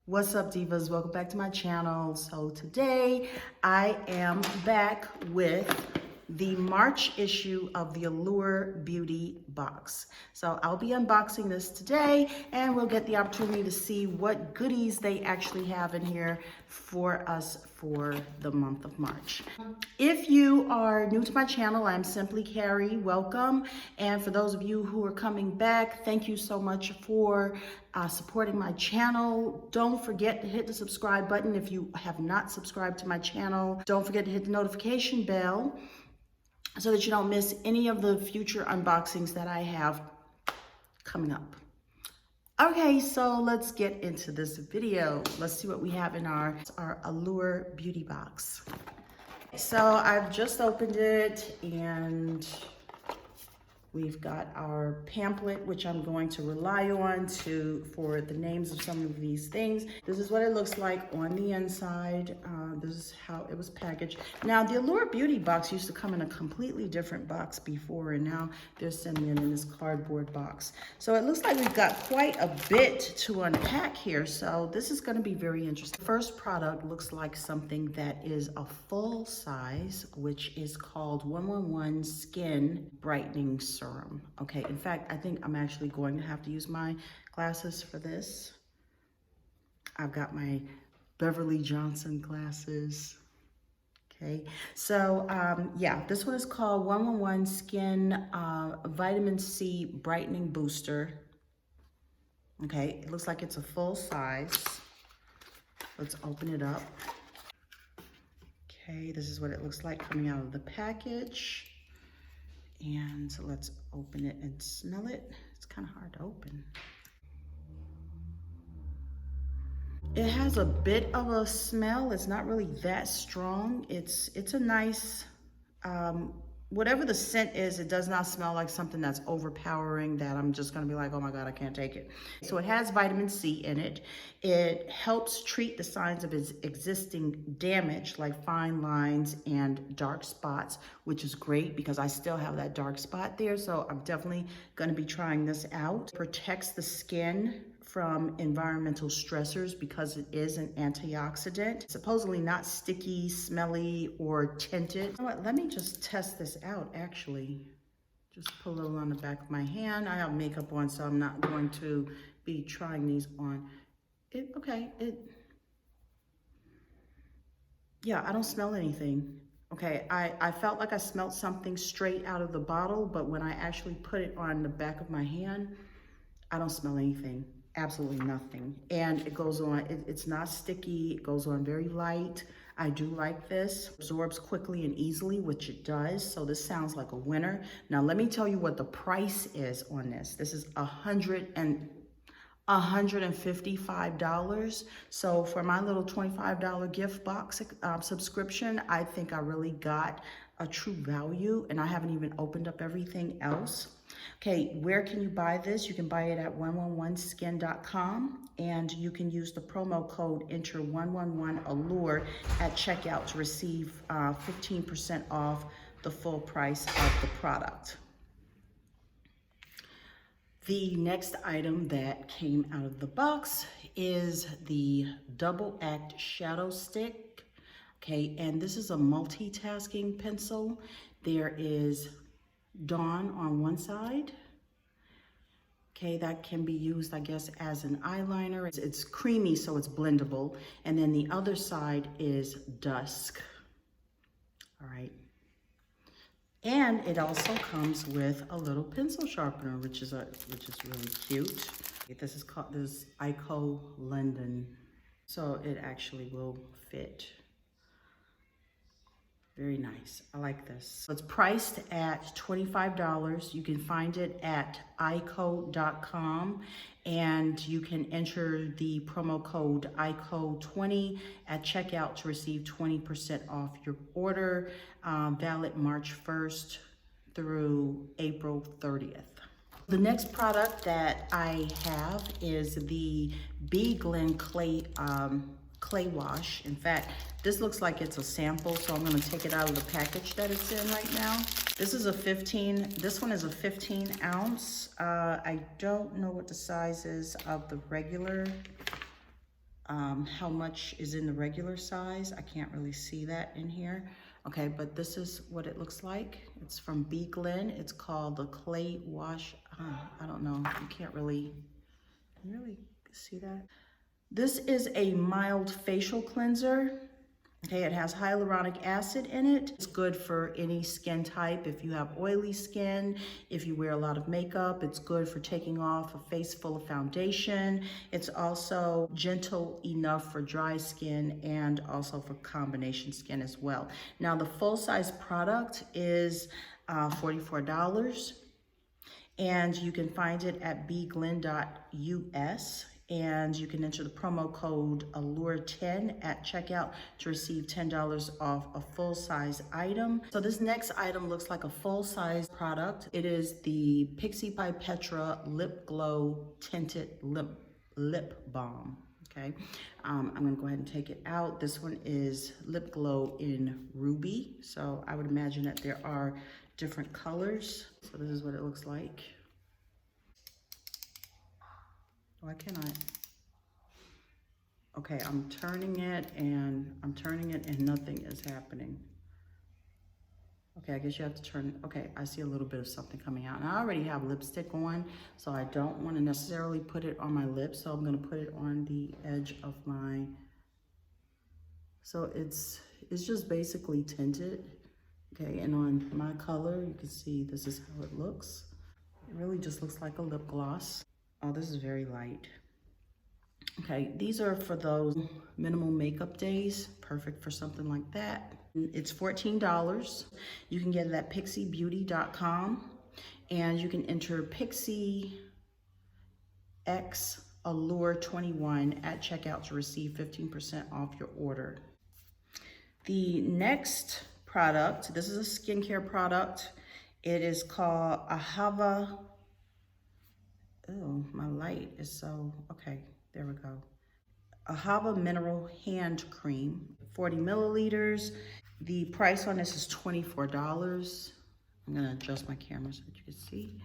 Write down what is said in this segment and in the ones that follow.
What's up, divas? Welcome back to my channel. So today I am back with the March issue of the Allure Beauty box. So I'll be unboxing this today and we'll get the opportunity to see what goodies they actually have in here for us for the month of March. If you are new to my channel, I'm Simply Carrie. Welcome. And for those of you who are coming back, thank you so much for supporting my channel. Don't forget to hit the subscribe button if you have not subscribed to my channel. Don't forget to hit the notification bell so that you don't miss any of the future unboxings that I have coming up. Okay, so let's get into this video. Let's see what we have in our Allure Beauty box. So I've just opened it and we've got our pamphlet, which I'm going to rely on for the names of some of these things. This is what it looks like on the inside. This is how it was packaged. Now, the Allure Beauty box used to come in a completely different box before, and now they're sending it in this cardboard box. So it looks like we've got quite a bit to unpack here. So this is going to be very interesting. The first product looks like something that is a full size, which is called 111 Skin Brightening Serum. Okay, in fact, I think I'm actually going to have to use my glasses for this. I've got my Beverly Johnson glasses. Okay, so yeah, this one is called 111 Skin Vitamin C Brightening Booster. Okay, it looks like it's a full size. Let's open it up. Okay, this is what it looks like coming out of the package. And so let's open it and smell it. It's kind of hard to open. It has a bit of a smell. It's not really that strong. It's a nice, whatever the scent is, it does not smell like something that's overpowering that I'm just gonna be like, oh my God, I can't take it. So it has vitamin C in it. It helps treat the signs of its existing damage, like fine lines and dark spots, which is great because I still have that dark spot there. So I'm definitely gonna be trying this out. It protects the skin from environmental stressors because it is an antioxidant. It's supposedly not sticky, smelly, or tinted. You know what? Let me just test this out, actually. Just put a little on the back of my hand. I have makeup on, so I'm not going to be trying these on. Yeah, I don't smell anything. Okay, I felt like I smelled something straight out of the bottle, but when I actually put it on the back of my hand, I don't smell anything. Absolutely nothing. And it goes on, it's not sticky, it goes on very light. I do like this. Absorbs quickly and easily, which it does. So this sounds like a winner. Now let me tell you what the price is on this. This is $155. So for my little $25 gift box subscription, I think I really got a true value, and I haven't even opened up everything else. Okay, where can you buy this? You can buy it at 111skin.com, and you can use the promo code enter 111allure at checkout to receive 15% off the full price of the product. The next item that came out of the box is the Double Act Shadow Stick. Okay, and this is a multitasking pencil. There is Dawn on one side. Okay, that can be used, I guess, as an eyeliner. It's creamy, so it's blendable. And then the other side is Dusk. All right. And it also comes with a little pencil sharpener, which is really cute. This is called Ico London. So it actually will fit. Very nice. I like this. So it's priced at $25. You can find it at ico.com, and you can enter the promo code ICO20 at checkout to receive 20% off your order, valid March 1st through April 30th. The next product that I have is the B. Glen clay wash. In fact, this looks like it's a sample, so I'm gonna take it out of the package that it's in right now. This one is a 15 ounce. I don't know what the size is of the regular how much is in the regular size. I can't really see that in here. Okay, but this is what it looks like. It's from B. Glen. It's called the Clay Wash. I don't know. You can't really, can you really see that? This is a mild facial cleanser. Okay, it has hyaluronic acid in it. It's good for any skin type. If you have oily skin, if you wear a lot of makeup, it's good for taking off a face full of foundation. It's also gentle enough for dry skin and also for combination skin as well. Now, the full-size product is $44, and you can find it at bglen.us. And you can enter the promo code Allure10 at checkout to receive $10 off a full-size item. So this next item looks like a full-size product. It is the Pixie by Petra Lip Glow Tinted Lip Balm. Okay, I'm gonna go ahead and take it out. This one is Lip Glow in Ruby. So I would imagine that there are different colors. So this is what it looks like. Why can't I? Okay, I'm turning it and nothing is happening. Okay, I guess you have to turn, okay, I see a little bit of something coming out. And I already have lipstick on, so I don't want to necessarily put it on my lips. So I'm gonna put it on the edge of my, so it's just basically tinted. Okay, and on my color, you can see this is how it looks. It really just looks like a lip gloss. Oh, this is very light. Okay, these are for those minimal makeup days. Perfect for something like that. It's $14. You can get it at pixiebeauty.com, and you can enter Pixie X Allure 21 at checkout to receive 15% off your order. The next product, this is a skincare product. It is called Ahava. Oh, my light is so, okay, there we go. Ahava Mineral Hand Cream, 40 milliliters. The price on this is $24. I'm gonna adjust my camera so that you can see.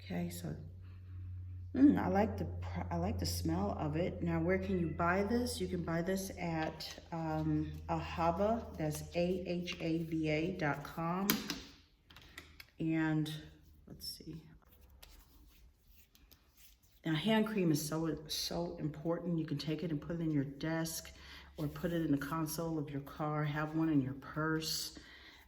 Okay, so, I like the smell of it. Now, where can you buy this? You can buy this at Ahava, that's AHAVA.com. And let's see. Now, hand cream is so important. You can take it and put it in your desk or put it in the console of your car, have one in your purse.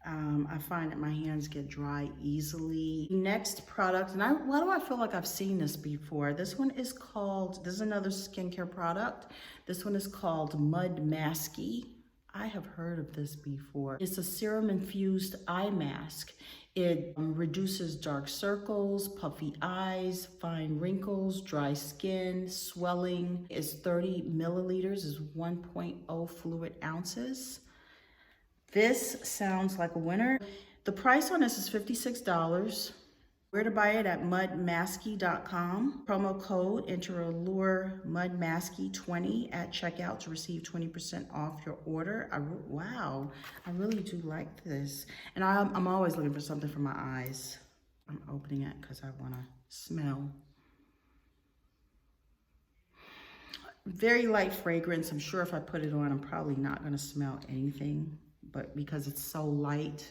I find that my hands get dry easily. Next product, and why do I feel like I've seen this before? This one is called, this is another skincare product. This one is called Mud Masky. I have heard of this before. It's a serum infused eye mask. It reduces dark circles, puffy eyes, fine wrinkles, dry skin, swelling. It's 30 milliliters, is 1.0 fluid ounces. This sounds like a winner. The price on this is $56. Where to buy it? At mudmasky.com. Promo code, enter Allure Mudmasky20 at checkout to receive 20% off your order. Wow, I really do like this. And I'm always looking for something for my eyes. I'm opening it because I want to smell. Very light fragrance. I'm sure if I put it on, I'm probably not going to smell anything, but because it's so light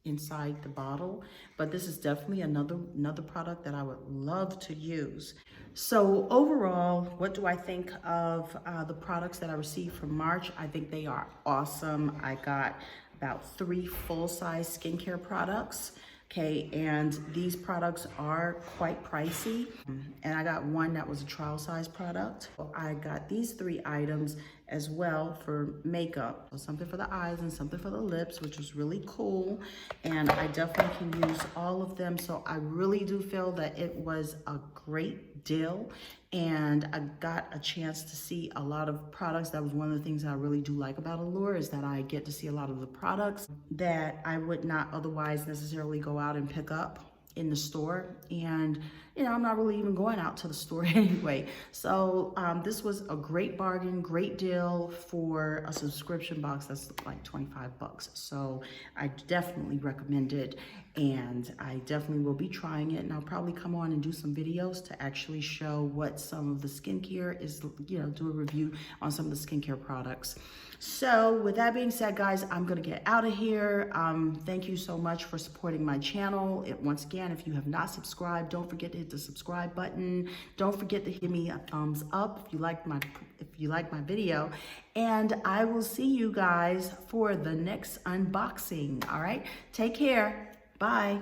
inside the bottle. But this is definitely another product that I would love to use. So overall, what do I think of the products that I received from March? I think they are awesome. I got about 3 full-size skincare products. Okay, and these products are quite pricey. And I got one that was a trial size product. I got these 3 items as well for makeup. So something for the eyes and something for the lips, which was really cool. And I definitely can use all of them. So I really do feel that it was a great deal. And I got a chance to see a lot of products. That was one of the things I really do like about Allure, is that I get to see a lot of the products that I would not otherwise necessarily go out and pick up in the store. And you know, I'm not really even going out to the store anyway. So this was a great bargain, great deal for a subscription box that's like 25 bucks. So I definitely recommend it, and I definitely will be trying it, and I'll probably come on and do some videos to actually show what some of the skincare is, you know, do a review on some of the skincare products. So with that being said, guys, I'm gonna get out of here. Thank you so much for supporting my channel. Once again, if you have not subscribed, don't forget to hit the subscribe button. Don't forget to give me a thumbs up if you like my video. And I will see you guys for the next unboxing. All right, take care. Bye.